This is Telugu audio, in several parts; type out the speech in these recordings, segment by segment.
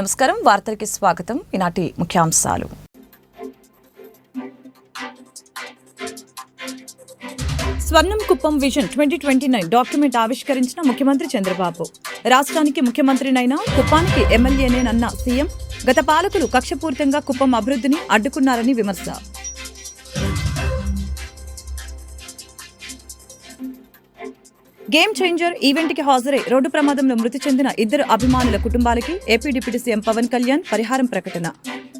నమస్కారం, వార్తలకి స్వాగతం. ఈనాటి ముఖ్యాంశాలు. స్వర్ణం కుప్పం విజన్ 2029 డాక్యుమెంట్ ఆవిష్కరించిన ముఖ్యమంత్రి చంద్రబాబు. రాష్ట్రానికి ముఖ్యమంత్రినైనా కుప్పానికి ఎమ్మెల్యేనేనన్న సీఎం. గత పాలకులు కక్షపూరితంగా కుప్పం అభివృద్ధిని అడ్డుకున్నారని విమర్శ. గేమ్ చేంజర్ ఈవెంట్కి హాజరై రోడ్డు ప్రమాదంలో మృతి చెందిన ఇద్దరు అభిమానుల కుటుంబాలకి AP deputy CM Pawan Kalyan పరిహారం ప్రకటన.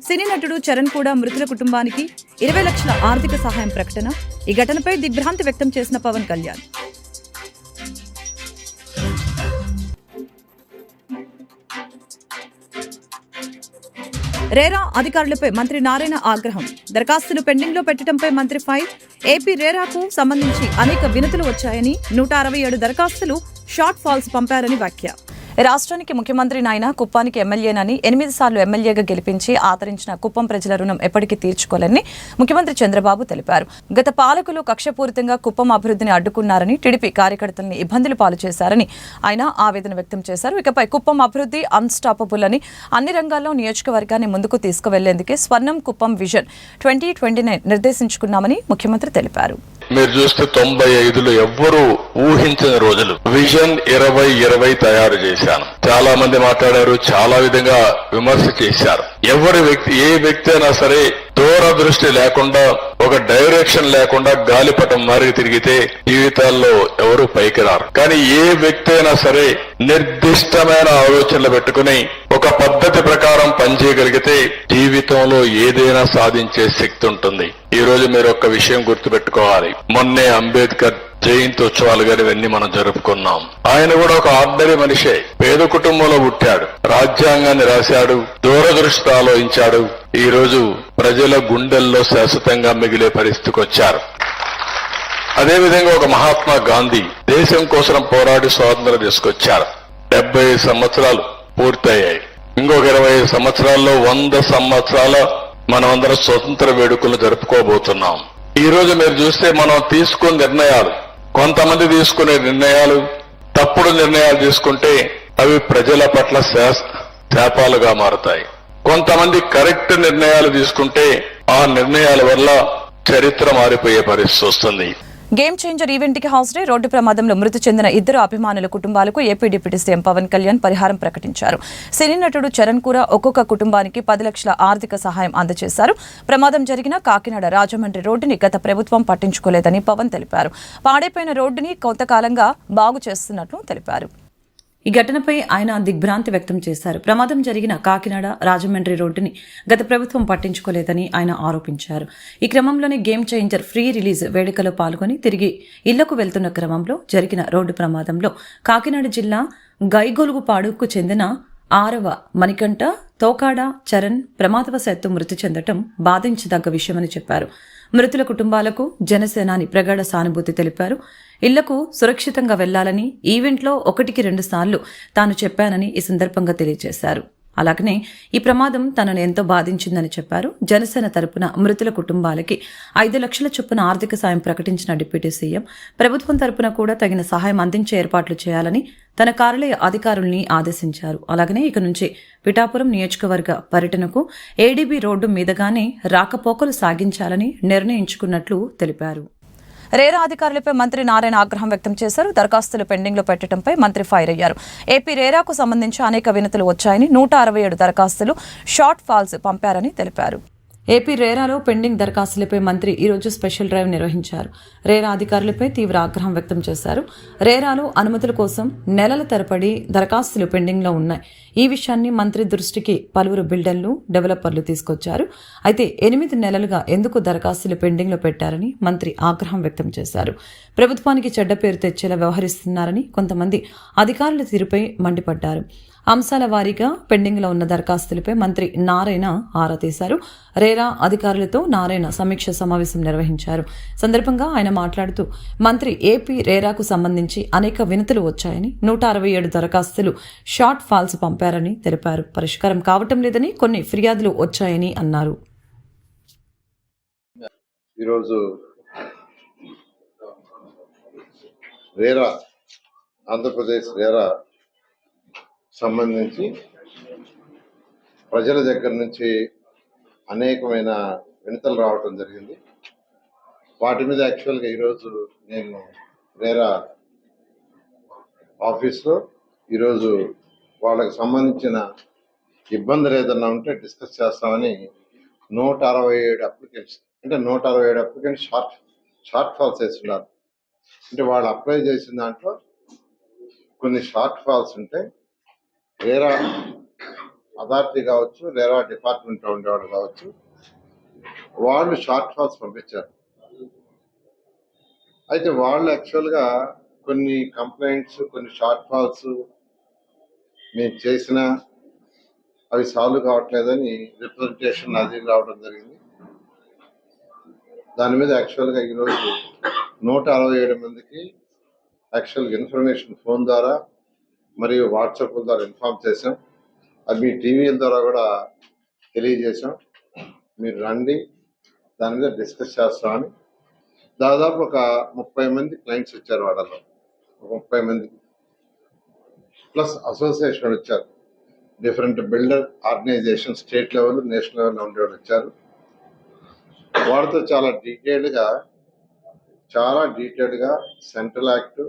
సినీ నటుడు చరణ్ కూడా మృతుల కుటుంబానికి 20 లక్షల ఆర్థిక సహాయం ప్రకటన. ఈ ఘటనపై దిగ్భ్రాంతి వ్యక్తం చేసిన పవన్ కళ్యాణ్. రేరా అధికారులపై మంత్రి నారాయణ ఆగ్రహం. దరఖాస్తులు పెండింగ్ లో పెట్టడంపై మంత్రి ఫైర్. ఏపీ రేరాకు సంబంధించి అనేక వినతులు వచ్చాయని 167 దరఖాస్తులు షార్ట్ ఫాల్స్ పంపారని వ్యాఖ్య. రాష్ట్రానికి ముఖ్యమంత్రినైనా కుప్పానికి ఎమ్మెల్యేనని 8 సార్లు ఎమ్మెల్యేగా గెలిపించి ఆదరించిన కుప్పం ప్రజల రుణం ఎప్పటికీ తీర్చుకోలేని ముఖ్యమంత్రి చంద్రబాబు తెలిపారు. గత పాలకులు కక్షపూరితంగా కుప్పం అభివృద్ధిని అడ్డుకున్నారని, టీడీపీ కార్యకర్తల్ని ఇబ్బందులు పాలు చేశారని ఆయన ఆవేదన వ్యక్తం చేశారు. ఇకపై కుప్పం అభివృద్ధి అన్స్టాపబుల్ అని, అన్ని రంగాల్లో నియోజకవర్గాన్ని ముందుకు తీసుకువెళ్లేందుకే స్వర్ణం కుప్పం విజన్ 2029 నిర్దేశించుకున్నామని ముఖ్యమంత్రి తెలిపారు. మీరు చూస్తే 95లో ఎవ్వరూ ఊహించని రోజులు విజన్ 2020 తయారు చేశాను. చాలా మంది మాట్లాడారు, చాలా విధంగా విమర్శ చేశారు. ఏ వ్యక్తి అయినా సరే దూరదృష్టి లేకుండా, ఒక డైరెక్షన్ లేకుండా గాలిపటం మారి తిరిగితే జీవితాల్లో ఎవరు పైకి రారు. కానీ ఏ వ్యక్తి అయినా సరే నిర్దిష్టమైన ఆలోచనలు పెట్టుకుని ఒక పద్ధతి ప్రకారం పనిచేయగలిగితే జీవితంలో ఏదైనా సాధించే శక్తి ఉంటుంది. ఈ రోజు మీరు ఒక్క విషయం గుర్తుపెట్టుకోవాలి. మొన్నే అంబేద్కర్ జయంతి ఉత్సవాలు గారు ఇవన్నీ మనం జరుపుకున్నాం. ఆయన కూడా ఒక ఆర్డినరీ మనిషే. పేద కుటుంబంలో పుట్టాడు, రాజ్యాంగాన్ని రాశాడు, దూరదృష్టి ఆలోచించాడు. ఈ రోజు ప్రజల గుండెల్లో శాశ్వతంగా మిగిలే పరిస్థితికి వచ్చారు. అదేవిధంగా ఒక మహాత్మా గాంధీ దేశం కోసం పోరాడి స్వాతంత్రం తీసుకొచ్చారు. 75 సంవత్సరాలు పూర్తయ్యాయి. ఇంకొక 25 సంవత్సరాల్లో 100 సంవత్సరాల మనమందరం స్వతంత్ర వేడుకలు జరుపుకోబోతున్నాం. ఈ రోజు మీరు చూస్తే మనం తీసుకున్న నిర్ణయాలు, కొంతమంది తీసుకునే నిర్ణయాలు తప్పుడు నిర్ణయాలు తీసుకుంటే అవి ప్రజల పట్ల శాపాలుగా మారతాయి. కొంతమంది కరెక్ట్ నిర్ణయాలు తీసుకుంటే ఆ నిర్ణయాల వల్ల చరిత్ర మారిపోయే పరిస్థితి వస్తుంది. గేమ్ చేంజర్ ఈవెంట్ కి హాజరై రోడ్డు ప్రమాదంలో మృతి చెందిన ఇద్దరు అభిమానుల కుటుంబాలకు AP deputy CM Pawan Kalyan పరిహారం ప్రకటించారు. సినీ నటుడు చరణ్ కూడా ఒక్కొక్క కుటుంబానికి 10 లక్షల ఆర్థిక సహాయం అందజేశారు. ప్రమాదం జరిగిన కాకినాడ రాజమండ్రి రోడ్డుని గత ప్రభుత్వం పట్టించుకోలేదని పవన్ తెలిపారు. పాడైపోయిన రోడ్డుని కొంతకాలంగా బాగు చేస్తున్నట్లు తెలిపారు. ఈ ఘటనపై ఆయన దిగ్భ్రాంతి వ్యక్తం చేశారు. ప్రమాదం జరిగిన కాకినాడ రాజమండ్రి రోడ్డుని గత ప్రభుత్వం పట్టించుకోలేదని ఆయన ఆరోపించారు. ఈ క్రమంలోనే గేమ్ చేంజర్ ఫ్రీ రిలీజ్ వేడుకలో పాల్గొని తిరిగి ఇళ్లకు వెళ్తున్న క్రమంలో జరిగిన రోడ్డు ప్రమాదంలో కాకినాడ జిల్లా గైగొలుగుపాడుకు చెందిన 6వ మణికంఠ, తోకాడ చరణ్ ప్రమాదవశాత్తు మృతి చెందటం బాధించదగ్గ విషయమని చెప్పారు. మృతుల కుటుంబాలకు జనసేనాని ప్రగాఢ సానుభూతి తెలిపారు. ఇళ్లకు సురక్షితంగా వెళ్లాలని ఈవెంట్లో 1-2 సార్లు తాను చెప్పానని ఈ సందర్భంగా తెలియజేశారు. అలాగనే ఈ ప్రమాదం తనను ఎంతో బాధించిందని చెప్పారు. జనసేన తరపున మృతుల కుటుంబాలకి 5 లక్షల చొప్పున ఆర్థిక సాయం ప్రకటించిన డిప్యూటీ సీఎం ప్రభుత్వం తరపున కూడా తగిన సహాయం అందించే ఏర్పాట్లు చేయాలని తన కార్యాలయ అధికారుల్ని ఆదేశించారు. అలాగనే ఇక నుంచి పిఠాపురం నియోజకవర్గ పర్యటనకు ఏడీబీ రోడ్డు మీదుగానే రాకపోకలు సాగించాలని నిర్ణయించుకున్నట్లు తెలిపారు. రేరా అధికారులపై మంత్రి నారాయణ ఆగ్రహం వ్యక్తం చేశారు. దరఖాస్తులు పెండింగ్ లో పెట్టడంపై మంత్రి ఫైర్ అయ్యారు. ఏపీ రేరాకు సంబంధించి అనేక వినతులు వచ్చాయని 167 దరఖాస్తులు షార్ట్ ఫాల్స్ పంపారని తెలిపారు. ఏపీ రేరాలో పెండింగ్ దరఖాస్తులపై మంత్రి ఈరోజు స్పెషల్ డ్రైవ్ నిర్వహించారు. రేరా అధికారులపై తీవ్ర ఆగ్రహం వ్యక్తం చేశారు. రేరాలో అనుమతుల కోసం నెలల తరబడి దరఖాస్తులు పెండింగ్ లో ఉన్నాయి. ఈ విషయాన్ని మంత్రి దృష్టికి పలువురు బిల్డర్లు, డెవలపర్లు తీసుకొచ్చారు. అయితే 8 నెలలుగా ఎందుకు దరఖాస్తులు పెండింగ్ లో పెట్టారని మంత్రి ఆగ్రహం వ్యక్తం చేశారు. ప్రభుత్వానికి చెడ్డ పేరు తెచ్చేలా వ్యవహరిస్తున్నారని కొంతమంది అధికారుల తీరుపై మండిపడ్డారు. అంశాల వారీగా పెండింగ్ లో ఉన్న దరఖాస్తులపై మంత్రి నారాయణ ఆరా తీశారు. రేరా అధికారులతో నారాయణ సమీక్ష సమావేశం నిర్వహించారు. సందర్భంగా ఆయన మాట్లాడుతూ మంత్రి ఏపీ రేరాకు సంబంధించి అనేక వినతులు వచ్చాయని 167 దరఖాస్తులు షార్ట్ ఫాల్స్ పంపారని తెలిపారు. పరిష్కారం కావటం లేదని కొన్ని ఫిర్యాదులు వచ్చాయని అన్నారు. ఈరోజు రేరా ఆంధ్రప్రదేశ్ రేరా సంబంధించి ప్రజల దగ్గర నుంచి అనేకమైన వినతులు రావటం జరిగింది. వాటి మీద యాక్చువల్గా ఈరోజు నేను వేరే ఆఫీస్లో ఈరోజు వాళ్ళకి సంబంధించిన ఇబ్బందులు ఏదన్నా ఉంటే డిస్కస్ చేస్తామని 167 అప్లికెంట్స్ అంటే 167 అప్లికెంట్స్ షార్ట్ ఫాల్స్ వేస్తున్నారు. అంటే వాళ్ళు అప్లై చేసిన దాంట్లో కొన్ని షార్ట్ ఫాల్స్ ఉంటే వేరే అథారిటీ కావచ్చు, వేరే డిపార్ట్మెంట్లో ఉండేవాళ్ళు కావచ్చు, వాళ్ళు షార్ట్ ఫాల్స్ పంపించారు. అయితే వాళ్ళు యాక్చువల్గా కొన్ని కంప్లైంట్స్, కొన్ని షార్ట్ ఫాల్స్ మేము చేసినా అవి సాల్వ్ కావట్లేదని రిప్రజెంటేషన్ అది రావడం జరిగింది. దాని మీద యాక్చువల్గా ఈరోజు 167 మందికి యాక్చువల్గా ఇన్ఫర్మేషన్ ఫోన్ ద్వారా మరియు వాట్సాప్ ద్వారా ఇన్ఫార్మ్ చేసాం. అది మీ టీవీల ద్వారా కూడా తెలియజేసాం. మీరు రండి, దాని మీద డిస్కస్ చేస్తామని. దాదాపు ఒక 30 మంది క్లయింట్స్ వచ్చారు. వాళ్ళలో 30 మంది ప్లస్ అసోసియేషన్ వచ్చారు. Different builder organisation state level, national లెవెల్లో ఉండేవాళ్ళు వచ్చారు. వాటితో చాలా డీటెయిల్డ్గా సెంట్రల్ యాక్ట్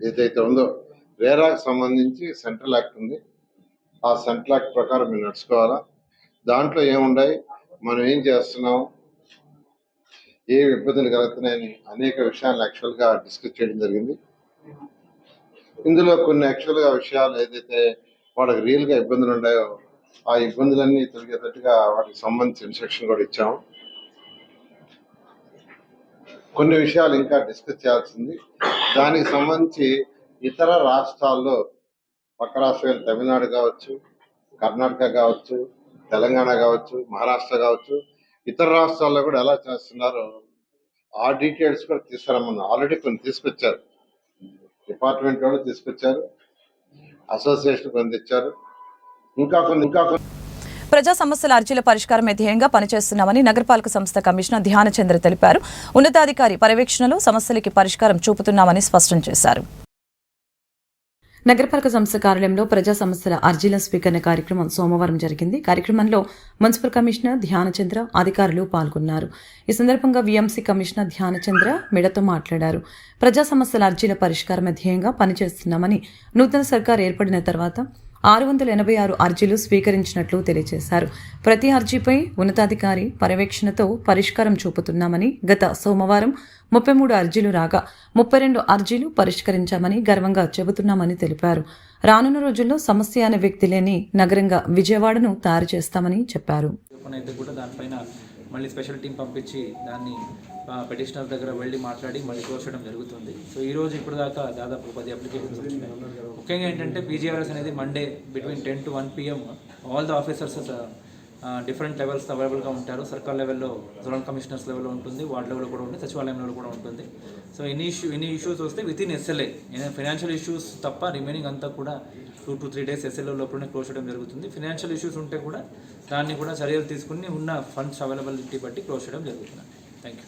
ఏదైతే ఉందో, రేరాకు సంబంధించి సెంట్రల్ యాక్ట్ ఉంది. ఆ సెంట్రల్ యాక్ట్ ప్రకారం మేము నడుచుకోవాలా, దాంట్లో ఏముండాయి, మనం ఏం చేస్తున్నాం, ఏ ఇబ్బందులు కలుగుతున్నాయని అనేక విషయాలు యాక్చువల్గా డిస్కస్ చేయడం జరిగింది. ఇందులో కొన్ని యాక్చువల్గా విషయాలు ఏదైతే వాళ్ళకి రియల్గా ఇబ్బందులు ఉన్నాయో ఆ ఇబ్బందులన్నీ తొలగేటట్టుగా వాటికి సంబంధించి ఇన్స్ట్రక్షన్ కూడా ఇచ్చాము. కొన్ని విషయాలు ఇంకా డిస్కస్ చేయాల్సింది. దానికి సంబంధించి ఇతర రాష్ట్రాల్లో, పక్క రాష్ట్రాలు తమిళనాడు కావచ్చు, కర్ణాటక కావచ్చు, తెలంగాణ కావచ్చు, మహారాష్ట్ర కావచ్చు, ఇతర రాష్ట్రాల్లో కూడా ఎలా చేస్తున్నారో ఆ డీటెయిల్స్ కూడా తీసుకురమ్మన్నా. ఆల్రెడీ కొన్ని తీసుకొచ్చారు, డిపార్ట్మెంట్ వాళ్ళు తీసుకొచ్చారు, అసోసియేషన్ కొన్ని తెచ్చారు, ఇంకా కొన్ని ప్రజా సమస్యల అర్జీల పరిష్కారమే ధ్యేయంగా పనిచేస్తున్నామని నగరపాలక సంస్థ కమిషనర్ ధ్యానచంద్ర తెలిపారు. ఉన్నతాధికారి పర్యవేక్షణలో సమస్యలకి పరిష్కారం చూపుతున్నామని స్పష్టం చేశారు. నగరపాలక సంస్థ కార్యాలయంలో ప్రజా సమస్యల అర్జీల స్వీకరణ కార్యక్రమం సోమవారం జరిగింది. కార్యక్రమంలో మున్సిపల్ కమిషనర్ ధ్యానచంద్ర, అధికారులు పాల్గొన్నారు. ఈ సందర్భంగా వీఎంసీ కమిషనర్ ధ్యానచంద్ర మీడియాతో మాట్లాడారు. ప్రజా సమస్యల అర్జీల పరిష్కారమే ధ్యేయంగా పనిచేస్తున్నామని, నూతన సర్కార్ ఏర్పడిన తర్వాత 686 అర్జీలు స్వీకరించినట్లు తెలియజేశారు. ప్రతి అర్జీపై ఉన్నతాధికారి పర్యవేక్షణతో పరిష్కారం చూపుతున్నామని, గత సోమవారం 33 అర్జీలు రాగా 32 అర్జీలు పరిష్కరించామని గర్వంగా చెబుతున్నామని తెలిపారు. రానున్న రోజుల్లో సమస్య అనే వ్యక్తి లేని నగరంగా విజయవాడను తయారు చేస్తామని చెప్పారు. మళ్ళీ స్పెషల్ టీం పంపించి దాన్ని పెటిషనర్ దగ్గర వెళ్ళి మాట్లాడి మళ్ళీ క్లోజ్ చేయడం జరుగుతుంది. సో ఈరోజు ఇప్పుడు దాకా దాదాపు 10 అప్లికేషన్స్ వచ్చినాయి. ముఖ్యంగా ఏంటంటే పీజీఆర్ఎస్ అనేది Monday between 10 to 1 PM all the officers different levels అవైలబుల్గా ఉంటారు. సర్కార్ లెవెల్లో, జోనల్ కమిషనర్స్ లెవెల్లో ఉంటుంది, వార్డ్ లెవెల్లో కూడా ఉంటుంది, సచివాలయం లెవెల్లో కూడా ఉంటుంది. సో ఎనీ ఇష్యూస్ వస్తే వితిన్ SLA, ఫైనాన్షియల్ ఇష్యూస్ తప్ప రిమైనింగ్ అంతా కూడా 2 to 3 days SLA లోపలనే క్లోజ్ చేయడం జరుగుతుంది. ఫైనాన్షియల్ ఇష్యూస్ ఉంటే కూడా దాన్ని కూడా చర్యలు తీసుకుని ఉన్న ఫండ్స్ అవైలబిలిటీ బట్టి క్లోజ్ చేయడం జరుగుతుంది. Thank you.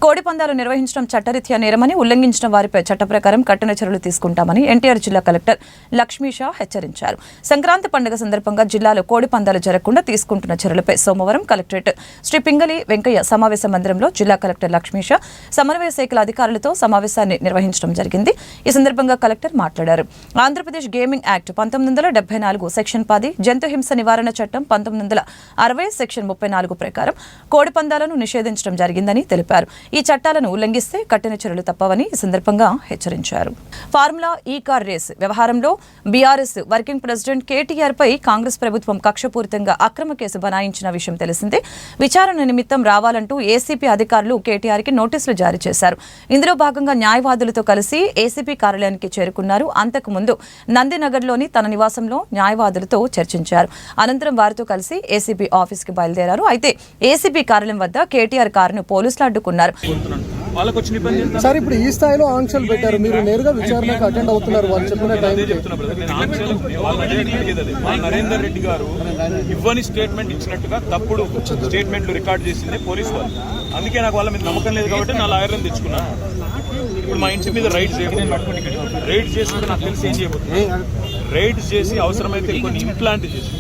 కోడి పందాలు నిర్వహించడం చట్టరీత్యా నేరమని, ఉల్లంఘించిన వారిపై చట్ట ప్రకారం కఠిన చర్యలు తీసుకుంటామని ఎన్టీఆర్ జిల్లా కలెక్టర్ లక్ష్మీషా హెచ్చరించారు. సంక్రాంతి పండుగ సందర్భంగా జిల్లాలో కోడి పందాలు జరగకుండా తీసుకుంటున్న చర్యలపై సోమవారం కలెక్టరేట్ శ్రీ పింగళి వెంకయ్య సమావేశ మందిరంలో జిల్లా కలెక్టర్ లక్ష్మీషా సమన్వయ శాఖల అధికారులతో సమావేశాన్ని నిర్వహించడం జరిగింది. ఈ సందర్భంగా కలెక్టర్ మాట్లాడారు. ఆంధ్రప్రదేశ్ గేమింగ్ యాక్ట్ 1974 సెక్షన్ 10, జంతు హింస నివారణ చట్టం 1960 సెక్షన్ 34 ప్రకారం కోడి పందాలను నిషేధించడం జరిగిందని తెలిపారు. ఈ చట్టాలను ఉల్లంఘిస్తే కఠిన చర్యలు తప్పవని ఈ సందర్భంగా హెచ్చరించారు. ఫార్ములా ఈ కార్ రేస్ వ్యవహారంలో బీఆర్ఎస్ వర్కింగ్ ప్రెసిడెంట్ కేటీఆర్ పై కాంగ్రెస్ ప్రభుత్వం కక్షపూరితంగా అక్రమ కేసు బనాయించిన విషయం తెలిసిందే. విచారణ నిమిత్తం రావాలంటూ ఏసీపీ అధికారులు కేటీఆర్ కి నోటీసులు జారీ చేశారు. ఇందులో భాగంగా న్యాయవాదులతో కలిసి ఏసీపీ కార్యాలయానికి చేరుకున్నారు. అంతకుముందు నందినగర్లోని తన నివాసంలో న్యాయవాదులతో చర్చించారు. అనంతరం వారితో కలిసి ఏసీపీ ఆఫీస్కి బయలుదేరారు. అయితే ఏసీపీ కార్యాలయం వద్ద కేటీఆర్ కారును పోలీసులు అడ్డుకున్నారు. సార్, ఇప్పుడు ఈ స్థాయిలో ఆంక్షలు పెట్టారు, మీరు నేరుగా విచారణకు అటెండ్ అవుతున్నారు. వాళ్ళు చెప్పిన నరేందర్ రెడ్డి గారు ఇవ్వని స్టేట్మెంట్ ఇచ్చినట్టుగా తప్పుడు స్టేట్మెంట్లు రికార్డ్ చేసింది పోలీసు వాళ్ళు. అందుకే నాకు వాళ్ళ మీద నమ్మకం లేదు కాబట్టి నా లాయర్ని తెచ్చుకున్నాను. ఇప్పుడు మా ఇంటి మీద రైడ్ చేసి నాకు తెలిసి ఏం చేయబోతుంది. రైడ్ చేసి అవసరమైతే కొన్ని ఇంప్లాంట్ చేసి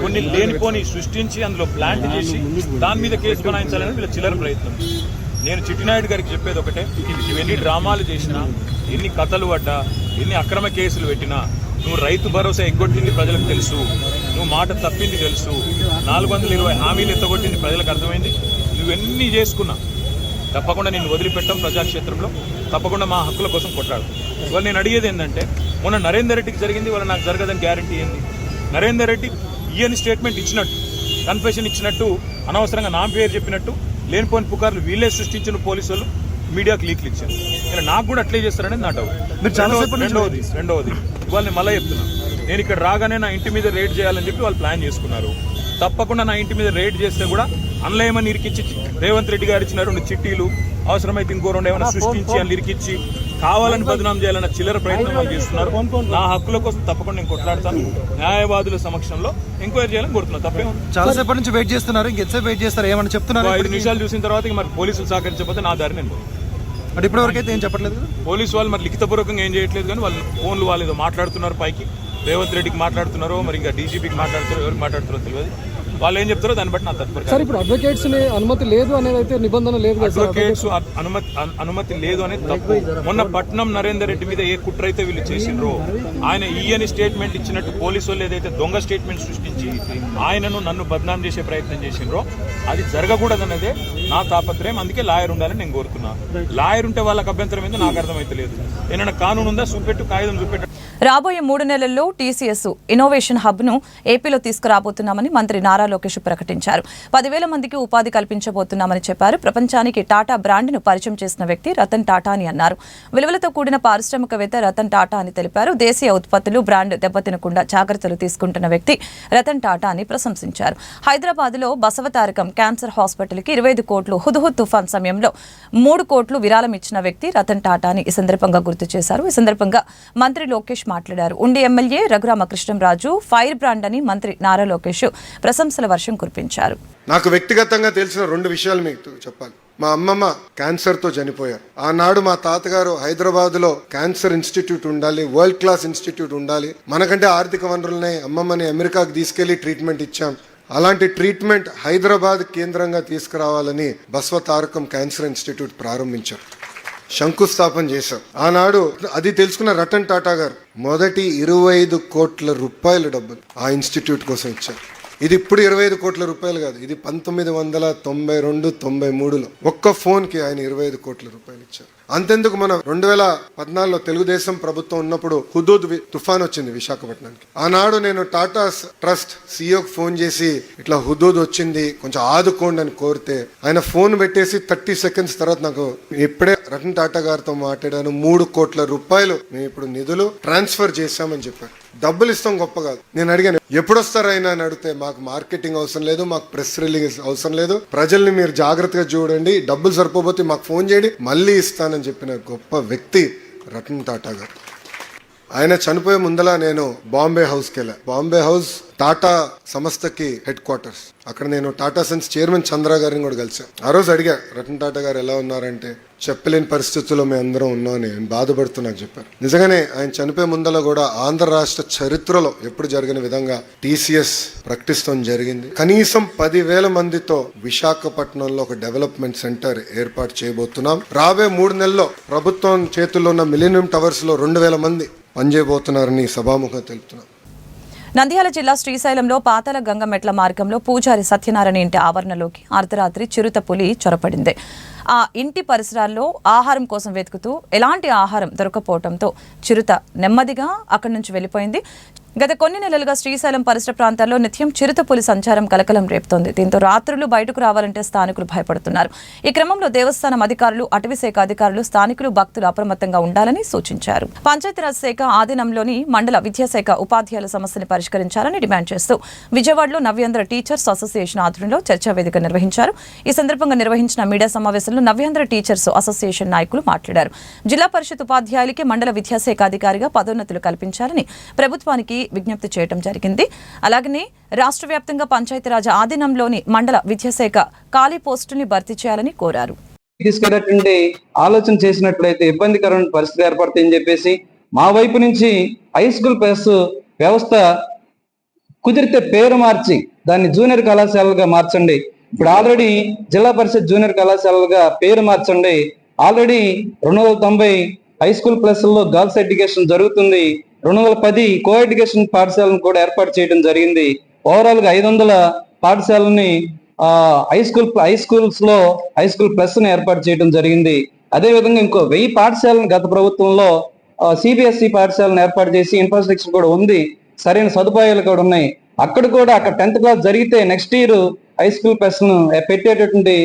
కొన్ని లేనిపోని సృష్టించి అందులో ప్లాంట్ చేసి దాని మీద కేసు బనాయించాలని వీళ్ళ చిల్లర ప్రయత్నం. నేను చిట్టినాయుడు గారికి చెప్పేది ఒకటే, ఇవన్నీ డ్రామాలు చేసినా, ఎన్ని కథలు పడ్డా, ఎన్ని అక్రమ కేసులు పెట్టినా, నువ్వు రైతు భరోసా ఎగ్గొట్టింది ప్రజలకు తెలుసు, నువ్వు మాట తప్పింది తెలుసు, 420 హామీలు ఎత్తగొట్టింది ప్రజలకు అర్థమైంది. నువ్వెన్ని చేసుకున్నా తప్పకుండా నేను వదిలిపెట్టాం. ప్రజాక్షేత్రంలో తప్పకుండా మా హక్కుల కోసం కొట్లాడుతాం. ఇవాళ నేను అడిగేది ఏంటంటే, మొన్న నరేందర్ రెడ్డికి జరిగింది, వాళ్ళ నాకు జరగదని గ్యారంటీ ఏంది? నరేందర్ రెడ్డి ఈయన స్టేట్మెంట్ ఇచ్చినట్టు, కన్ఫెషన్ ఇచ్చినట్టు, అనవసరంగా నా పేరు చెప్పినట్టు లేనిపోని పుకార్లు వీళ్ళే సృష్టించిన పోలీసు వాళ్ళు మీడియాకు లీక్లు ఇచ్చారు. ఇలా నాకు కూడా అట్లే చేస్తారనేది నా డౌట్. రెండవది ఇవాళ నేను మళ్ళీ చెప్తున్నాను, నేను ఇక్కడ రాగానే నా ఇంటి మీద రేడ్ చేయాలని చెప్పి వాళ్ళు ప్లాన్ చేసుకున్నారు. తప్పకుండా నా ఇంటి మీద రేడ్ చేస్తే కూడా అన్లేమని ఇరికిచ్చి, రేవంత్ రెడ్డి గారు ఇచ్చిన 2 చిట్టీలు, అవసరమైతే ఇంకో 2 ఏమైనా సృష్టించి అని ఇరికిచ్చి కావాలని బదనాం చేయాలన్న చిల్లర ప్రయత్నం చేస్తున్నారు. నా హక్కుల కోసం తప్పకుండా నేను కొట్లాడతాను. న్యాయవాదుల సమక్షంలో ఎంక్వైరీ చేయాలని కోరుతున్నాను. తప్పే చాలా సేపటి నుంచి వెయిట్ చేస్తున్నారు, ఇంకెంతసేపు వెయిట్ చేస్తారు, ఏమని చెప్తున్నారు? 5 నిమిషాలు చూసిన తర్వాత మరి పోలీసులు సహకరించకపోతే నా దారి నేను అంటే ఇప్పటివరకు అయితే ఏం చెప్పట్లేదు. పోలీసు వాళ్ళు మరి లిఖితపూర్వకంగా ఏం చేయట్లేదు, కానీ వాళ్ళు ఫోన్లు వాళ్ళు ఏదో మాట్లాడుతున్నారు పైకి. రేవంత్ రెడ్డికి మాట్లాడుతున్నారో మరి ఇంకా డీజీపీకి మాట్లాడుతున్నారో, ఎవరికి మాట్లాడుతున్నారో తెలియదు. వాళ్ళు ఏం చెప్తారో దాన్ని బట్టి నా తత్పరత. సార్, ఇప్పుడు అడ్వకేట్స్ అనుమతి లేదు అనేది అయితే నిబంధన లేదు కదా? అడ్వకేట్స్ అనుమతి లేదు అనేది తప్పు. మొన్న పట్నం నరేందర్ రెడ్డి మీద ఏ కుట్ర అయితే వీళ్ళు చేసిండ్రో, ఆయన ఈయని స్టేట్మెంట్ ఇచ్చినట్టు పోలీసు వాళ్ళు ఏదైతే దొంగ స్టేట్మెంట్ సృష్టించి ఆయనను నన్ను బద్నాం చేసే ప్రయత్నం చేసిండ్రో, అది జరగకూడదన్నదే నా తాపత్రయం. అందుకే లాయర్ ఉండాలని నేను కోరుకున్నాను. లాయర్ ఉంటే వాళ్ళకి అభ్యంతరం ఏందో నాకు అర్థమైతే లేదు. ఏమైనా కానూను ఉందా? చూపెట్టు, కాగితం చూపెట్టు. రాబోయే 3 నెలల్లో టీసీఎస్ ఇన్నోవేషన్ హబ్ ను ఏపీలో తీసుకురాబోతున్నామని మంత్రి నారా లోకేష్ ప్రకటించారు. 10,000 మందికి ఉపాధి కల్పించబోతున్నామని చెప్పారు. ప్రపంచానికి టాటా బ్రాండ్ ను పరిచయం చేసిన వ్యక్తి రతన్ టాటా అని అన్నారు. విలువలతో కూడిన పారిశ్రామికవేత్త రతన్ టాటా అని తెలిపారు. దేశీయ ఉత్పత్తులు, బ్రాండ్ దెబ్బతినకుండా జాగ్రత్తలు తీసుకుంటున్న వ్యక్తి రతన్ టాటా అని ప్రశంసించారు. హైదరాబాద్లో బసవతారకం క్యాన్సర్ హాస్పిటల్ కి 25 కోట్లు హుద్హుద్ తుఫాన్ సమయంలో 3 కోట్లు విరాళం ఇచ్చిన వ్యక్తి రతన్ టాటా అని ఈ సందర్భంగా గుర్తు చేశారు. ఈ సందర్భంగా మంత్రి లోకేష్ మాట్లాడారు. ఉండి ఎమ్మెల్యే రఘురామకృష్ణంరాజు ఫైర్ బ్రాండ్ అని మంత్రి నారా లోకేష్ ప్రశంసల వర్షం కురిపించారు. నాకు వ్యక్తిగతంగా తెలిసిన 2 విషయాలు మీకు చెప్పాలి. మా అమ్మమ్మ క్యాన్సర్తో చనిపోయారు. ఆనాడు మా తాతగారు హైదరాబాద్లో క్యాన్సర్ ఇన్స్టిట్యూట్ ఉండాలి, వరల్డ్ క్లాస్ ఇన్స్టిట్యూట్ ఉండాలి, మనకంటే ఆర్థిక వనరులనే అమ్మమ్మని అమెరికాకు తీసుకెళ్లి ట్రీట్మెంట్ ఇచ్చాం. అలాంటి ట్రీట్మెంట్ హైదరాబాద్ కేంద్రంగా తీసుకురావాలని బసవతారకం క్యాన్సర్ ఇన్స్టిట్యూట్ ప్రారంభించారు, శంకుస్థాపన చేశారు. ఆనాడు అది తెలుసుకున్న రతన్ టాటా గారు మొదటి 25 కోట్ల రూపాయల డబ్బులు ఆ ఇన్స్టిట్యూట్ కోసం ఇచ్చారు. ఇది ఇప్పుడు 25 కోట్ల రూపాయలు కాదు, ఇది 1992-93లో ఒక్క ఫోన్కి ఆయన 25 కోట్ల రూపాయలు ఇచ్చారు. అంతెందుకు, మనం 2014లో తెలుగుదేశం ప్రభుత్వం ఉన్నప్పుడు హుదూద్ తుఫాన్ వచ్చింది విశాఖపట్నానికి. ఆనాడు నేను టాటా ట్రస్ట్ సీఈఓకి ఫోన్ చేసి ఇట్లా హుదూద్ వచ్చింది, కొంచెం ఆదుకోండి అని కోరితే ఆయన ఫోన్ పెట్టేసి 30 సెకండ్స్ తర్వాత నాకు ఇప్పుడే రతన్ టాటా గారితో మాట్లాడాను, 3 కోట్ల రూపాయలు మేము ఇప్పుడు నిధులు ట్రాన్స్ఫర్ చేశామని చెప్పారు. డబ్బులు ఇస్తాం గొప్ప కాదు. నేను అడిగాను, ఎప్పుడు వస్తారైనా అని అడిగితే, మాకు మార్కెటింగ్ అవసరం లేదు, మాకు ప్రెస్ రిలీజ్ అవసరం లేదు, ప్రజల్ని మీరు జాగ్రత్తగా చూడండి, డబ్బులు సరిపోతే మాకు ఫోన్ చేయండి, మళ్ళీ ఇస్తానని చెప్పిన గొప్ప వ్యక్తి రతన్ టాటా గారు. ఆయన చనిపోయే ముందలా నేను బాంబే హౌస్కి వెళ్ళా. బాంబే హౌస్ టాటా సంస్థకి హెడ్ క్వార్టర్స్. అక్కడ నేను టాటా సన్స్ చైర్మన్ చంద్ర గారిని కూడా కలిసాను. ఆ రోజు అడిగా, రతన్ టాటా గారు ఎలా ఉన్నారంటే, చెప్పలేని పరిస్థితుల్లో మేము అందరం ఉన్నామని ఆయన బాధపడుతున్నా చెప్పారు. నిజంగానే ఆయన చనిపోయే ముందల కూడా ఆంధ్ర రాష్ట్ర చరిత్రలో ఎప్పుడు జరిగిన విధంగా టీసీఎస్ ప్రకటిస్తాం జరిగింది. కనీసం 10,000 మందితో విశాఖపట్నంలో ఒక డెవలప్మెంట్ సెంటర్ ఏర్పాటు చేయబోతున్నాం. రాబోయే 3 నెలల్లో ప్రభుత్వం చేతుల్లో ఉన్న మిలీనియం టవర్స్ లో 2,000 మంది పనిచేయబోతున్నారని సభాముఖంగా తెలుపుతున్నాం. నంద్యాల జిల్లా శ్రీశైలంలో పాతాల గంగమెట్ల మార్గంలో పూజారి సత్యనారాయణ ఇంటి ఆవరణలోకి అర్ధరాత్రి చిరుత పులి చొరపడింది. ఆ ఇంటి పరిసరాల్లో ఆహారం కోసం వెతుకుతూ ఎలాంటి ఆహారం దొరకపోవడంతో చిరుత నెమ్మదిగా అక్కడి నుంచి వెళ్లిపోయింది. గత కొన్ని నెలలుగా శ్రీశైలం పరిసర ప్రాంతాల్లో నిత్యం చిరుత పులి సంచారం కలకలం రేపుతోంది. దీంతో రాత్రులు బయటకు రావాలంటే స్థానికులు భయపడుతున్నారు. ఈ క్రమంలో దేవస్థానం అధికారులు, అటవీశాఖ అధికారులు, స్థానికులు, భక్తులు అప్రమత్తంగా ఉండాలని సూచించారు. పంచాయతీరాజ్ శాఖ ఆధీనంలోని మండల విద్యాశాఖ ఉపాధ్యాయుల సమస్యని పరిష్కరించాలని డిమాండ్ చేస్తూ విజయవాడలో నవ్యాంధ్ర టీచర్స్ అసోసియేషన్ ఆధ్వర్యంలో చర్చా వేదిక నిర్వహించారు. ఈ సందర్భంగా నిర్వహించిన మీడియా సమావేశంలో నవ్యాంధ్ర టీచర్స్ అసోసియేషన్ నాయకులు మాట్లాడారు. జిల్లా పరిషత్ ఉపాధ్యాయులకి మండల విద్యాశాఖ అధికారిగా పదోన్నతులు కల్పించాలని ప్రభుత్వానికి విజ్ఞప్తి చేయడం జరిగింది. అలాగనే రాష్ట్ర వ్యాప్తంగా పంచాయతీరాజ్ ఆధీనంలోని మండల విద్యాశాఖ ఖాళీ పోస్టుల్ని భర్తీ చేయాలని కోరారు. తీసుకెళ్ళటువంటి ఆలోచన చేసినట్లయితే ఇబ్బందికరమైన పరిస్థితి ఏర్పడుతుందని చెప్పేసి మా వైపు నుంచి హై స్కూల్ ప్లస్ వ్యవస్థ కుదిరితే పేరు మార్చి దాన్ని జూనియర్ కళాశాలగా మార్చండి. ఇప్పుడు ఆల్రెడీ జిల్లా పరిషత్ జూనియర్ కళాశాలగా పేరు మార్చండి. ఆల్రెడీ 290 హై స్కూల్ ప్లస్ లో గర్ల్స్ ఎడ్యుకేషన్ జరుగుతుంది. 210 కో ఎడ్యుకేషన్ పాఠశాలను కూడా ఏర్పాటు చేయడం జరిగింది. ఓవరాల్ గా 500 పాఠశాలని హై స్కూల్ ప్లస్ ని ఏర్పాటు చేయడం జరిగింది. అదే విధంగా ఇంకో 1000 పాఠశాలను గత ప్రభుత్వంలో సిబిఎస్ఈ పాఠశాలను ఏర్పాటు చేసి ఇన్ఫ్రాస్ట్రక్చర్ కూడా ఉంది, సరైన సదుపాయాలు కూడా ఉన్నాయి. అక్కడ 10th క్లాస్ జరిగితే next year high school plus ను పెట్టేటటువంటి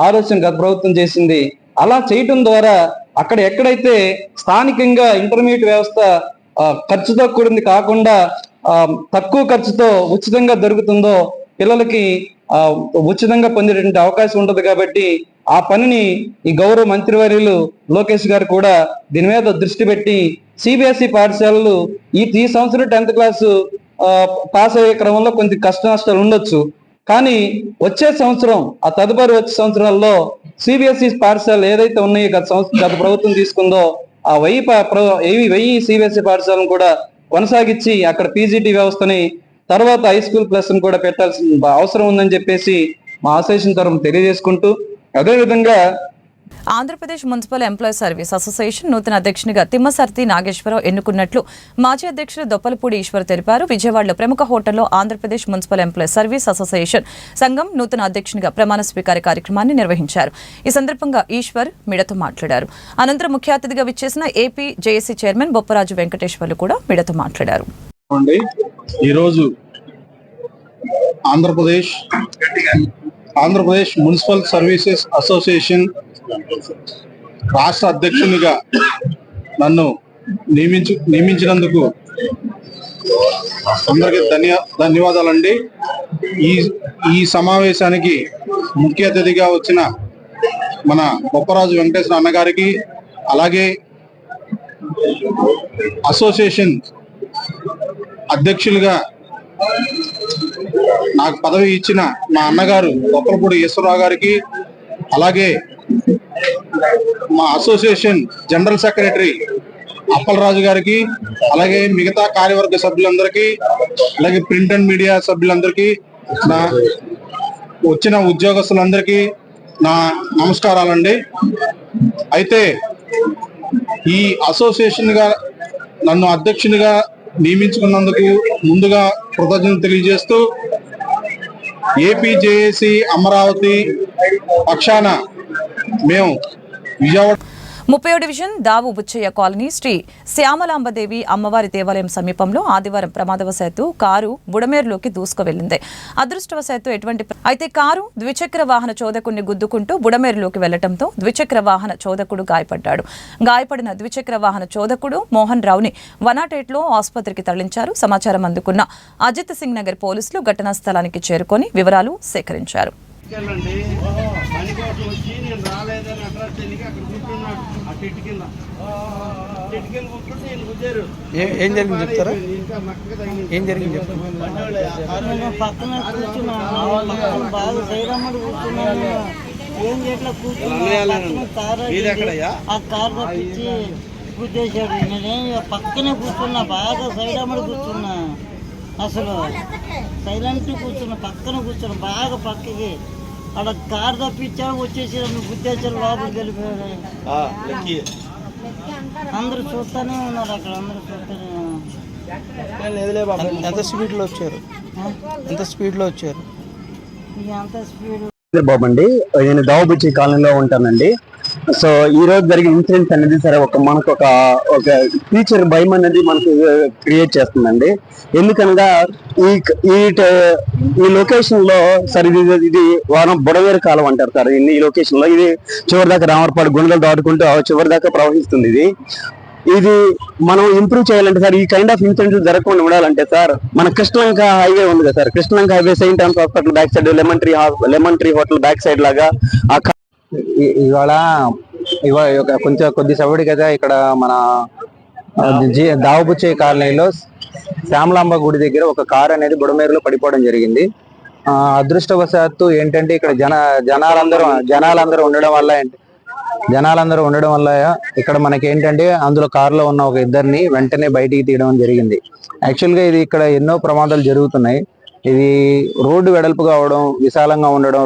ఆలోచన గత ప్రభుత్వం చేసింది. అలా చేయటం ద్వారా అక్కడ ఎక్కడైతే స్థానికంగా ఇంటర్మీడియట్ వ్యవస్థ ఖర్చుతో కూడింది కాకుండా తక్కువ ఖర్చుతో ఉచితంగా దొరుకుతుందో పిల్లలకి ఉచితంగా పొందేటువంటి అవకాశం ఉంటుంది. కాబట్టి ఆ పనిని ఈ గౌరవ మంత్రివర్యులు లోకేష్ గారు కూడా దీని మీద దృష్టి పెట్టి సిబిఎస్ఈ పాఠశాలలు ఈ సంవత్సరం 10th క్లాసు పాస్ అయ్యే క్రమంలో కొంచెం కష్ట నష్టాలు ఉండొచ్చు, కానీ వచ్చే సంవత్సరం తదుపరి వచ్చే సంవత్సరాల్లో సిబిఎస్ఈ పాఠశాలలు ఏదైతే ఉన్నాయో గత ప్రభుత్వం తీసుకుందో ఆ 1000 సిబిఎస్ఈ పాఠశాలను కూడా కొనసాగించి అక్కడ పీజీటీ వ్యవస్థని తర్వాత హై స్కూల్ ప్లస్ ని కూడా పెట్టాల్సిన అవసరం ఉందని చెప్పేసి మా అసోసియేషన్ తరఫున తెలియజేసుకుంటూ, అదేవిధంగా Andhra Pradesh municipal employee service association నూతన అధ్యక్షునిగా తిమ్మసర్తి నాగేశ్వరరావు ఎన్నుకున్నట్లు మాజీ అధ్యక్షుడు దొప్పలపూడి ఈశ్వర్ తెలిపారు. విజయవాడలో ప్రముఖ హోటల్లో Andhra Pradesh municipal employee service association సంఘం నూతన అధ్యక్షునిగా ప్రమాణ స్వీకార కార్యక్రమాన్ని నిర్వహించారు. ఈ సందర్భంగా ఈశ్వర్ మీడియాతో మాట్లాడారు. అనంతరం ముఖ్య అతిథిగా విచ్చేసిన AP JAC chairman Bopparaju Venkateswarlu కూడా మీడియాతో మాట్లాడారు. ఈరోజు ఆంధ్రప్రదేశ్ మున్సిపల్ సర్వీసెస్ అసోసియేషన్ రాష్ట్ర అధ్యక్షునిగా నన్ను నియమించినందుకు అందరికీ ధన్యవాదాలండి. ఈ సమావేశానికి ముఖ్య అతిథిగా వచ్చిన మన బొప్పరాజు వెంకటేశ్వర అన్నగారికి, అలాగే అసోసియేషన్ అధ్యక్షులుగా నాకు పదవి ఇచ్చిన మా అన్నగారు దొప్పలపూడి ఈశ్వరరావు గారికి, అలాగే మా అసోసియేషన్ జనరల్ సెక్రటరీ అప్పలరాజు గారికి, అలాగే మిగతా కార్యవర్గ సభ్యులందరికీ, అలాగే ప్రింట్ అండ్ మీడియా సభ్యులందరికీ, నా వచ్చిన ఉద్యోగస్తులందరికీ నా నమస్కారాలండి. అయితే ఈ అసోసియేషన్గా నన్ను అధ్యక్షునిగా నియమించుకున్నందుకు ముందుగా కృతజ్ఞతలు తెలియజేస్తూ, ఏపీ జేఏసీ అమరావతి పక్షాన మేము విజయవాడ 30వ డివిజన్ దావు బుచ్చయ్య కాలనీ శ్రీ శ్యామలాంబదేవి అమ్మవారి దేవాలయం సమీపంలో ఆదివారం ప్రమాదవశాత్తు కారు బుడమేరులోకి దూసుకువెళ్లింది. అదృష్టవశాత్తు అయితే కారు ద్విచక్ర వాహన చోదకుడిని గుద్దుకుంటూ బుడమేరులోకి వెళ్లడంతో ద్విచక్ర వాహన చోదకుడు గాయపడ్డాడు. గాయపడిన ద్విచక్ర వాహన చోదకుడు మోహన్ రావుని 108లో ఆసుపత్రికి తరలించారు. సమాచారం అందుకున్న అజిత్ సింగ్ నగర్ పోలీసులు ఘటనా స్థలానికి చేరుకొని వివరాలు సేకరించారు. ఏం జరిగింది చెప్తారా? ఏం జరిగింది చెప్తారా? పక్కన కూర్చున్నా బాగా సైరమ్మడు కూర్చున్నాను. ఏం చేయట్లా కూర్చున్నా ఆ కారు తప్పించి గుద్దేశాడు. నేనేం పక్కనే కూర్చున్నా, బాగా సైరమ్మడు కూర్చున్నా, అసలు సైలెంట్ కూర్చున్నా, పక్కన కూర్చున్నా, బాగా పక్కకి అక్కడ కారు తప్పించాడు. వచ్చేసి గుద్దేశాడు, లోపలికి వెళ్ళిపోయాడు. అందరూ చూస్తూనే ఉన్నారు, అక్కడ అందరూ చూస్తూనే ఉన్నారు. ఎంత స్పీడ్లో వచ్చారు? ఎంత స్పీడ్లో వచ్చారు? ఎంత స్పీడ్ బాబు అండి, నేను దావుబుచ్చి కాలనీలో ఉంటానండి. సో ఈ రోజు జరిగిన ఇన్సిడెంట్స్ అనేది సరే మనకు ఒక ఫ్యూచర్ భయం అనేది మనకు క్రియేట్ చేస్తుందండి. ఎందుకనగా ఈ లొకేషన్ లో సరే ఇది బుడవేరు కాలం అంటారు సార్. ఈ లొకేషన్ లో ఇది చివరి దాకా రామర్పాడు గుండెలు దాటుకుంటూ చివరి దాకా ప్రవహిస్తుంది. ఇది మనం ఇంప్రూవ్ చేయాలంటే సార్, ఈ కైండ్ ఆఫ్ ఇన్సిడెంట్స్ జరగకుండా ఉండాలంటే సార్, మన కృష్ణలంక హైవే ఉంది కదా sir, Krishnalanka highway Saint Ann's hospital back side lemon tree hotel back side లాగా ఇవాళ కొద్దిసేపటి కదా ఇక్కడ మన దావుబుచ్చే కాలనీలో శ్యామలాంబ గుడి దగ్గర ఒక కారు అనేది బుడమేరులో పడిపోవడం జరిగింది. అదృష్టవశాత్తు ఏంటంటే ఇక్కడ జనాలందరూ ఉండడం వల్ల జనాలందరూ ఉండడం వల్ల ఇక్కడ మనకి ఏంటంటే అందులో కారులో ఉన్న ఒక ఇద్దరిని వెంటనే బయటికి తీయడం జరిగింది. యాక్చువల్గా ఇది ఇక్కడ ఎన్నో ప్రమాదాలు జరుగుతున్నాయి. ఇది రోడ్డు వెడల్పుగా అవడం, విశాలంగా ఉండడం,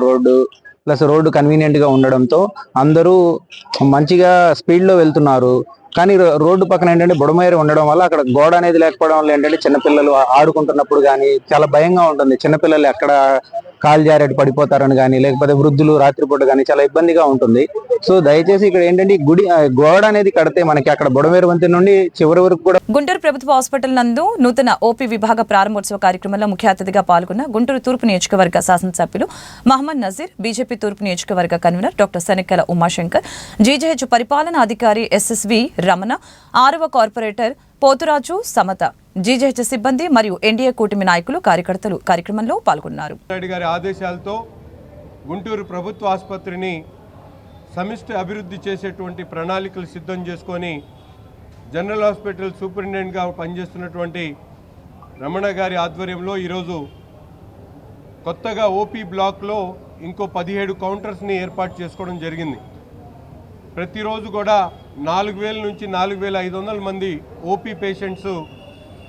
రోడ్డు కన్వీనియంట్ గా ఉండడంతో అందరూ మంచిగా స్పీడ్ లో వెళ్తున్నారు. కానీ రోడ్డు పక్కన ఏంటంటే బుడమేరు ఉండడం వల్ల అక్కడ గోడ అనేది లేకపోవడం వల్ల ఏంటంటే చిన్నపిల్లలు ఆడుకుంటున్నప్పుడు కానీ చాలా భయంగా ఉంటుంది. చిన్నపిల్లలు ఎక్కడ కాలు జారేటి పడిపోతారని కానీ, లేకపోతే వృద్ధులు రాత్రిపూట కానీ చాలా ఇబ్బందిగా ఉంటుంది. సో దయచేసి ఇక్కడ ఏంటంటే గోడ అనేది కడితే మనకి అక్కడ బుడమేరు వంతెన నుండి చివరి వరకు కూడా. గుంటూరు ప్రభుత్వ హాస్పిటల్ నందు నూతన ఓపీ విభాగ ప్రారంభోత్సవ కార్యక్రమంలో ముఖ్య అతిథిగా పాల్గొన్న గుంటూరు తూర్పు నియోజకవర్గ శాసనసభ్యులు మహమ్మద్ నజీర్, బీజేపీ తూర్పు నియోజకవర్గ కన్వీనర్ డాక్టర్ శనక్కల ఉమాశంకర్, జీజేహెచ్ పరిపాలనా అధికారి ఎస్ఎస్వి రమణ, 6వ కార్పొరేటర్ పోతురాజు సమత, జీజేహెచ్ సిబ్బంది మరియు ఎన్డీఏ కూటమి నాయకులు, కార్యకర్తలు కార్యక్రమంలో పాల్గొన్నారు. రెడ్డి గారి ఆదేశాలతో గుంటూరు ప్రభుత్వ ఆసుపత్రిని సమిష్టి అభివృద్ధి చేసేటువంటి ప్రణాళికలు సిద్ధం చేసుకొని జనరల్ హాస్పిటల్ సూపరింటెండెంట్గా పనిచేస్తున్నటువంటి రమణ గారి ఆధ్వర్యంలో ఈరోజు కొత్తగా ఓపీ బ్లాక్లో ఇంకో 17 కౌంటర్స్ని ఏర్పాటు చేసుకోవడం జరిగింది. ప్రతిరోజు కూడా 4,000 నుంచి 4,500 మంది ఓపీ పేషెంట్స్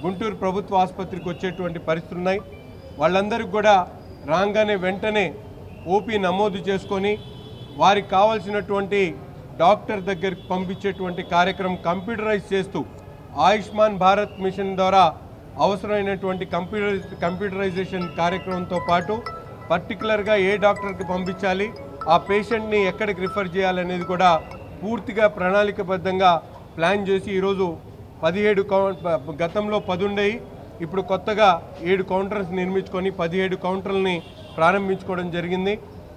గుంటూరు ప్రభుత్వ ఆసుపత్రికి వచ్చేటువంటి పరిస్థితులు ఉన్నాయి. వాళ్ళందరికీ కూడా రాగానే వెంటనే ఓపీ నమోదు చేసుకొని వారికి కావాల్సినటువంటి డాక్టర్ దగ్గరికి పంపించేటువంటి కార్యక్రమం కంప్యూటరైజ్ చేస్తూ ఆయుష్మాన్ భారత్ మిషన్ ద్వారా అవసరమైనటువంటి కంప్యూటరైజేషన్ కార్యక్రమంతో పాటు పర్టికులర్గా ఏ డాక్టర్కి పంపించాలి, ఆ పేషెంట్ని ఎక్కడికి రిఫర్ చేయాలనేది కూడా పూర్తిగా ప్రణాళికబద్ధంగా ప్లాన్ చేసి ఈరోజు 17 గతంలో 10 ఉండేవి, ఇప్పుడు కొత్తగా 7 కౌంటర్స్ నిర్మించుకొని 17 కౌంటర్లని ప్రారంభించుకోవడం జరిగింది.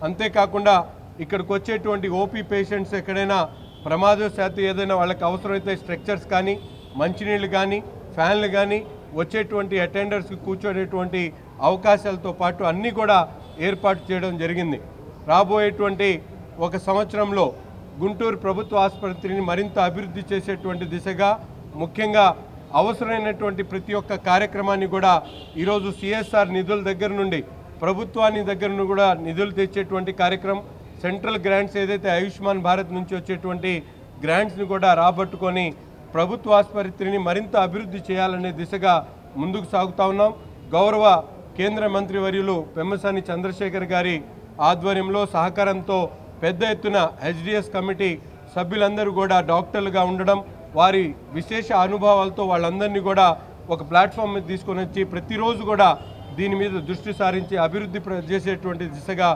అంతేకాకుండా ఇక్కడికి వచ్చేటువంటి ఓపీ పేషెంట్స్ ఎక్కడైనా ప్రమాదవశాత్తు ఏదైనా వాళ్ళకి అవసరమైతే స్ట్రక్చర్స్ కానీ, మంచినీళ్ళు కానీ, ఫ్యాన్లు కానీ, వచ్చేటువంటి అటెండర్స్కి కూర్చోనేటువంటి అవకాశాలతో పాటు అన్నీ కూడా ఏర్పాటు చేయడం జరిగింది. రాబోయేటువంటి 1 సంవత్సరంలో గుంటూరు ప్రభుత్వ ఆసుపత్రిని మరింత అభివృద్ధి చేసేటువంటి దిశగా ముఖ్యంగా అవసరమైనటువంటి ప్రతి ఒక్క కార్యక్రమాన్ని కూడా ఈరోజు సిఎస్ఆర్ నిధుల దగ్గర నుండి ప్రభుత్వాన్ని దగ్గర నుండి కూడా నిధులు తెచ్చేటువంటి కార్యక్రమం, సెంట్రల్ గ్రాంట్స్ ఏదైతే ఆయుష్మాన్ భారత్ నుంచి వచ్చేటువంటి గ్రాంట్స్ని కూడా రాబట్టుకొని ప్రభుత్వ ఆసుపత్రిని మరింత అభివృద్ధి చేయాలనే దిశగా ముందుకు సాగుతా ఉన్నాం. గౌరవ కేంద్ర మంత్రివర్యులు పెమ్మసాని చంద్రశేఖర్ గారి ఆధ్వర్యంలో సహకారంతో పెద్ద ఎత్తున హెచ్డిఎస్ కమిటీ సభ్యులందరూ కూడా డాక్టర్లుగా ఉండడం, వారి విశేష అనుభవాలతో వాళ్ళందరినీ కూడా ఒక ప్లాట్ఫామ్ మీద తీసుకొని వచ్చి ప్రతిరోజు కూడా దీని మీద దృష్టి సారించి అభివృద్ధి చేసేటువంటి దిశగా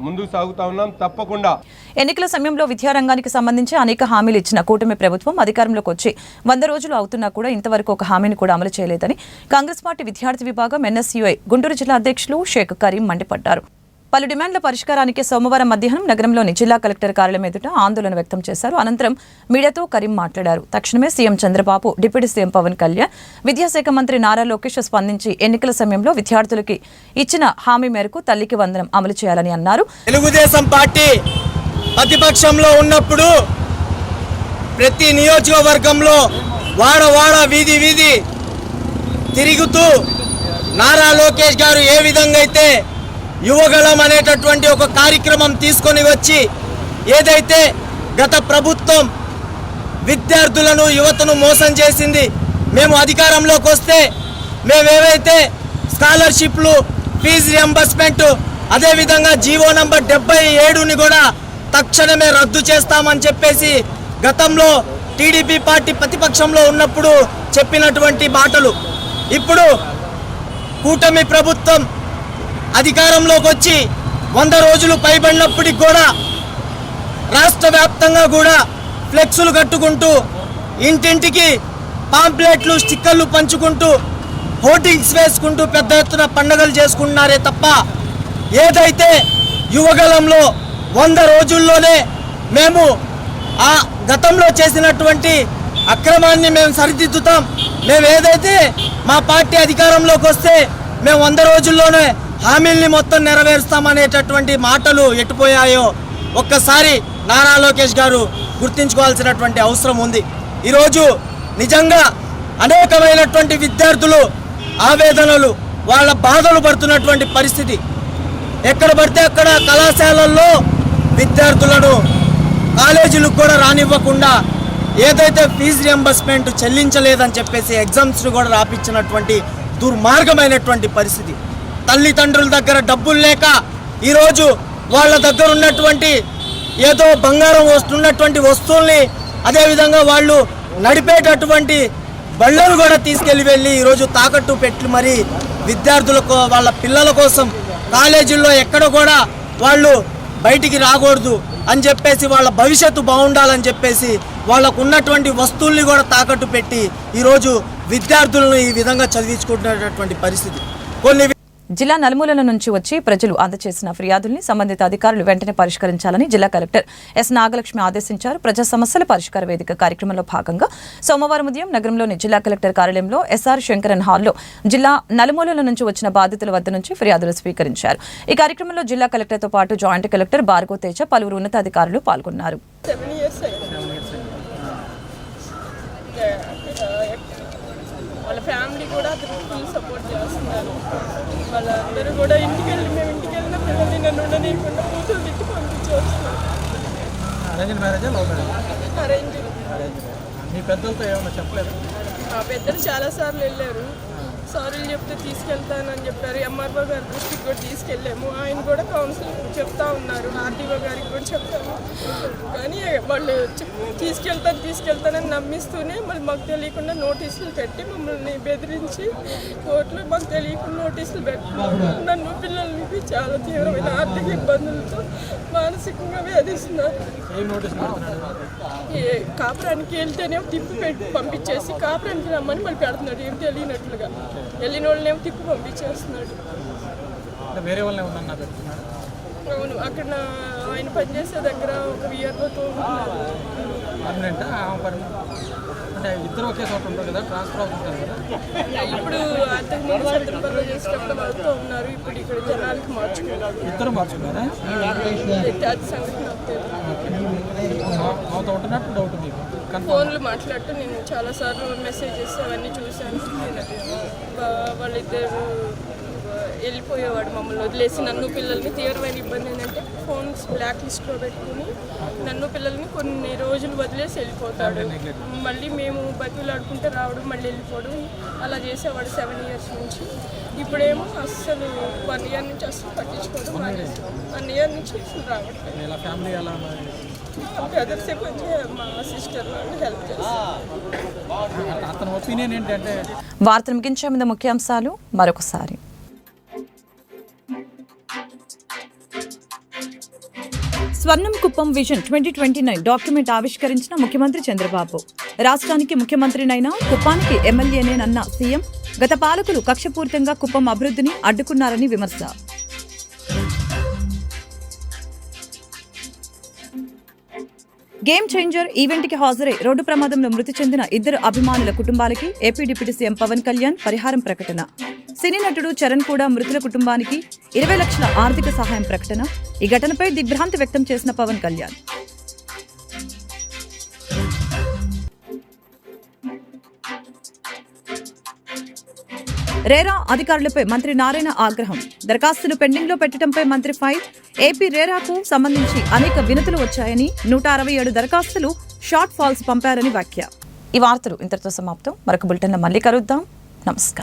ముందుకు సాగుతా ఉన్నాం. తప్పకుండా ఎన్నికల సమయంలో విద్యారంగానికి సంబంధించి అనేక హామీలు ఇచ్చిన కూటమి ప్రభుత్వం అధికారంలోకి వచ్చి 100 రోజులు అవుతున్నా కూడా ఇంతవరకు ఒక హామీని కూడా అమలు చేయలేదని కాంగ్రెస్ పార్టీ విద్యార్థి విభాగం ఎన్ఎస్యుఐ గుంటూరు జిల్లా అధ్యక్షులు షేక్ కరీం మండిపడ్డారు. పలు డిమాండ్ల పరిష్కారానికి సోమవారం మధ్యాహ్నం నగరంలోని జిల్లా కలెక్టర్ కార్యాలయం ఎదుట ఆందోళన వ్యక్తం చేశారు. అనంతరం మీడియాతో కరీం మాట్లాడారు. తక్షణమే CM Chandrababu, deputy CM Pawan Kalyan, విద్యాశాఖ మంత్రి నారా లోకేష్ స్పందించి ఎన్నికల సమయంలో విద్యార్థులకి ఇచ్చిన హామీ మేరకు తల్లికి వందనం అమలు చేయాలని అన్నారు. తెలుగుదేశం పార్టీ ప్రతిపక్షంలో ఉన్నప్పుడు ప్రతి నియోజకవర్గంలో వాడ వీధి వీధి తిరుగుతూ నారా లోకేష్ గారు ఏ విధంగా అయితే యువగళం అనేటటువంటి ఒక కార్యక్రమం తీసుకొని వచ్చి ఏదైతే గత ప్రభుత్వం విద్యార్థులను యువతను మోసం చేసింది, మేము అధికారంలోకి వస్తే మేమేవైతే స్కాలర్షిప్లు, ఫీజు రియంబర్స్మెంట్, అదేవిధంగా జీవో నంబర్ 77ని కూడా తక్షణమే రద్దు చేస్తామని చెప్పేసి గతంలో టీడీపీ పార్టీ ప్రతిపక్షంలో ఉన్నప్పుడు చెప్పినటువంటి మాటలు ఇప్పుడు కూటమి ప్రభుత్వం అధికారంలోకి వచ్చి 100 రోజులు పైబడినప్పటికి కూడా రాష్ట్ర వ్యాప్తంగా కూడా ఫ్లెక్సులు కట్టుకుంటూ ఇంటింటికి పాంప్లెట్లు, స్టిక్కర్లు పంచుకుంటూ, హోర్డింగ్స్ వేసుకుంటూ పెద్ద ఎత్తున పండుగలు చేసుకుంటున్నారే తప్ప ఏదైతే యువగలంలో 100 రోజుల్లోనే మేము ఆ గతంలో చేసినటువంటి అక్రమాన్ని మేము సరిదిద్దుతాం, మేము ఏదైతే మా పార్టీ అధికారంలోకి వస్తే మేము 100 రోజుల్లోనే హామీల్ని మొత్తం నెరవేరుస్తామనేటటువంటి మాటలు ఎట్టుపోయాయో ఒక్కసారి నారా లోకేష్ గారు గుర్తించుకోవాల్సినటువంటి అవసరం ఉంది. ఈరోజు నిజంగా అనేకమైనటువంటి విద్యార్థులు ఆవేదనలు, వాళ్ళ బాధలు పడుతున్నటువంటి పరిస్థితి. ఎక్కడ పడితే అక్కడ కళాశాలల్లో విద్యార్థులను కాలేజీలకు కూడా రానివ్వకుండా ఏదైతే ఫీజు రియంబర్స్మెంట్ చెల్లించలేదని చెప్పేసి ఎగ్జామ్స్ కూడా రాపించినటువంటి దుర్మార్గమైనటువంటి పరిస్థితి. తల్లిదండ్రుల దగ్గర డబ్బులు లేక ఈరోజు వాళ్ళ దగ్గర ఉన్నటువంటి ఏదో బంగారం వస్తున్నటువంటి వస్తువుల్ని, అదేవిధంగా వాళ్ళు నడిపేటటువంటి బళ్ళను కూడా తీసుకెళ్ళి ఈరోజు తాకట్టు పెట్టి మరి విద్యార్థులకు వాళ్ళ పిల్లల కోసం కాలేజీల్లో ఎక్కడ కూడా వాళ్ళు బయటికి రాకూడదు అని చెప్పేసి, వాళ్ళ భవిష్యత్తు బాగుండాలని చెప్పేసి వాళ్ళకు ఉన్నటువంటి వస్తువుల్ని కూడా తాకట్టు పెట్టి ఈరోజు విద్యార్థులను ఈ విధంగా చదివించుకుంటున్నటువంటి పరిస్థితి. కొన్ని జిల్లా నలుమూలల నుంచి వచ్చి ప్రజలు అందజేసిన ఫిర్యాదుల్ని సంబంధిత అధికారులు వెంటనే పరిష్కరించాలని జిల్లా కలెక్టర్ ఎస్ నాగలక్ష్మి ఆదేశించారు. ప్రజా సమస్యల పరిష్కార వేదిక కార్యక్రమంలో భాగంగా సోమవారం ఉదయం నగరంలోని జిల్లా కలెక్టర్ కార్యాలయంలో ఎస్ఆర్ శంకరన్ హాల్లో జిల్లా నలుమూలల నుంచి వచ్చిన బాధితుల వద్ద నుంచి ఫిర్యాదులు స్వీకరించారు. ఈ కార్యక్రమంలో జిల్లా కలెక్టర్తో పాటు జాయింట్ కలెక్టర్ భార్గవ్ తేజ, పలువురు ఉన్నతాధికారులు పాల్గొన్నారు. వాళ్ళ ఫ్యామిలీ కూడా అతనికి ఫుల్ సపోర్ట్ చేస్తున్నారు. వాళ్ళందరూ కూడా ఇంటికి వెళ్ళిన పిల్లల్ని నన్ను ఉండనీయకుండా కూతురు తిట్టి పంపించేస్తున్నారు. అరేంజ్. మీ పెద్దలతో ఏమన్నా చెప్పలేదు? ఆ పెద్దలు చాలాసార్లు వెళ్ళారు, సారీలు చెప్తే తీసుకెళ్తానని చెప్పారు. ఎంఆర్ఓ గారి దృష్టికి కూడా తీసుకెళ్ళాము, ఆయన కూడా కౌన్సిలింగ్ చెప్తా ఉన్నారు. ఆర్టీఓ గారికి కూడా చెప్తాము, కానీ వాళ్ళు తీసుకెళ్తానని నమ్మిస్తూనే మళ్ళీ మాకు తెలియకుండా నోటీసులు పెట్టి మమ్మల్ని బెదిరించి కోర్టులో మాకు తెలియకుండా నోటీసులు పెట్టుకున్నారు. నన్ను పిల్లలకి చాలా తీవ్రమైన ఆర్థిక ఇబ్బందులతో మానసికంగా వేధిస్తున్నారు. కాపురానికి వెళ్తేనే తిప్పి పెట్టి పంపించేసి కాపురానికి రమ్మని మళ్ళీ పెడుతున్నాడు, ఏం తెలియనట్లుగా. వెళ్ళిన వాళ్ళనేమో తిప్పి పంపించేస్తున్నాడు. వేరే వాళ్ళని ఏమన్నా పెడుతున్నాడు? అవును, అక్కడ ఆయన పనిచేసే దగ్గర ఒక విఆర్ఓతో ఉంటున్నారు. అంటే ఇద్దరు ఒకే చోట ఉంటారు కదా, ట్రాన్స్ఫర్ అవుతుంటారు కదా. ఇప్పుడు అంతకు ముందు చంద్రపల్లిలో చేసేటప్పుడు వాళ్ళతో ఉన్నారు, ఇప్పుడు ఇక్కడ జనాలకి మార్చుకున్నారు. ఇద్దరు మార్చుకున్నారా? అది సంగతి నాకు తెలియదు. ఉంటున్నట్టు డౌట్ మీకు? ఫోన్లు మాట్లాడుతూ నేను చాలాసార్లు మెసేజెస్ అవన్నీ చూశాను. వాళ్ళిద్దరు వెళ్ళిపోయేవాడు, మమ్మల్ని వదిలేసి నన్ను పిల్లల్ని. తీవ్రమైన ఇబ్బంది ఏంటంటే ఫోన్స్ బ్లాక్ లిస్ట్లో పెట్టుకుని నన్ను పిల్లల్ని కొన్ని రోజులు వదిలేసి వెళ్ళిపోతాడు. మళ్ళీ మేము బతిలాడుకుంటే రావడం, మళ్ళీ వెళ్ళిపోవడం, అలా చేసేవాడు 7 years నుంచి. ఇప్పుడేమో అస్సలు 1 year నుంచి అస్సలు పట్టించుకోవడం, 1 year నుంచి అసలు రావట్లేదు. బ్రదర్సే కొంచెం మా సిస్టర్ వాళ్ళు హెల్ప్ చేస్తారు. అతని ఒపీనియన్ ఏంటంటే వార్తలు ముగించే ముందు ముఖ్యాంశాలు మరొకసారి. స్వర్ణం కుప్పం విజన్ 2029 డాక్యుమెంట్ ఆవిష్కరించిన ముఖ్యమంత్రి చంద్రబాబు. రాష్ట్రానికి ముఖ్యమంత్రినైనా కుప్పానికి ఎమ్మెల్యేనేనన్న సీఎం. గత పాలకులు కక్షపూరితంగా కుప్పం అభివృద్ధిని అడ్డుకున్నారని విమర్శ. గేమ్ చేంజర్ ఈవెంట్కి హాజరై రోడ్డు ప్రమాదంలో మృతి చెందిన 2 అభిమానుల కుటుంబాలకి AP deputy CM Pawan Kalyan పరిహారం ప్రకటన. సినీ నటుడు చరణ్ కూడా మృతుల కుటుంబానికి 20 లక్షల ఆర్థిక సహాయం ప్రకటన. ఈ ఘటనపై దిగ్భ్రాంతి వ్యక్తం చేసిన పవన్ కళ్యాణ్. రేరా అధికారులపై మంత్రి నారాయణ ఆగ్రహం. దరఖాస్తులు పెండింగ్లో పెట్టడంపై మంత్రి ఫైర్. ఏపీ రేరాకు సంబంధించి అనేక వినతులు వచ్చాయని 167 దరఖాస్తులు షార్ట్ ఫాల్స్ పంపారని వ్యాఖ్య. ఈ వార్తలు ఇంతటితో సమాప్తం. మరొక బులెటిన్లో మళ్ళీ కలుద్దాం. నమస్కారం.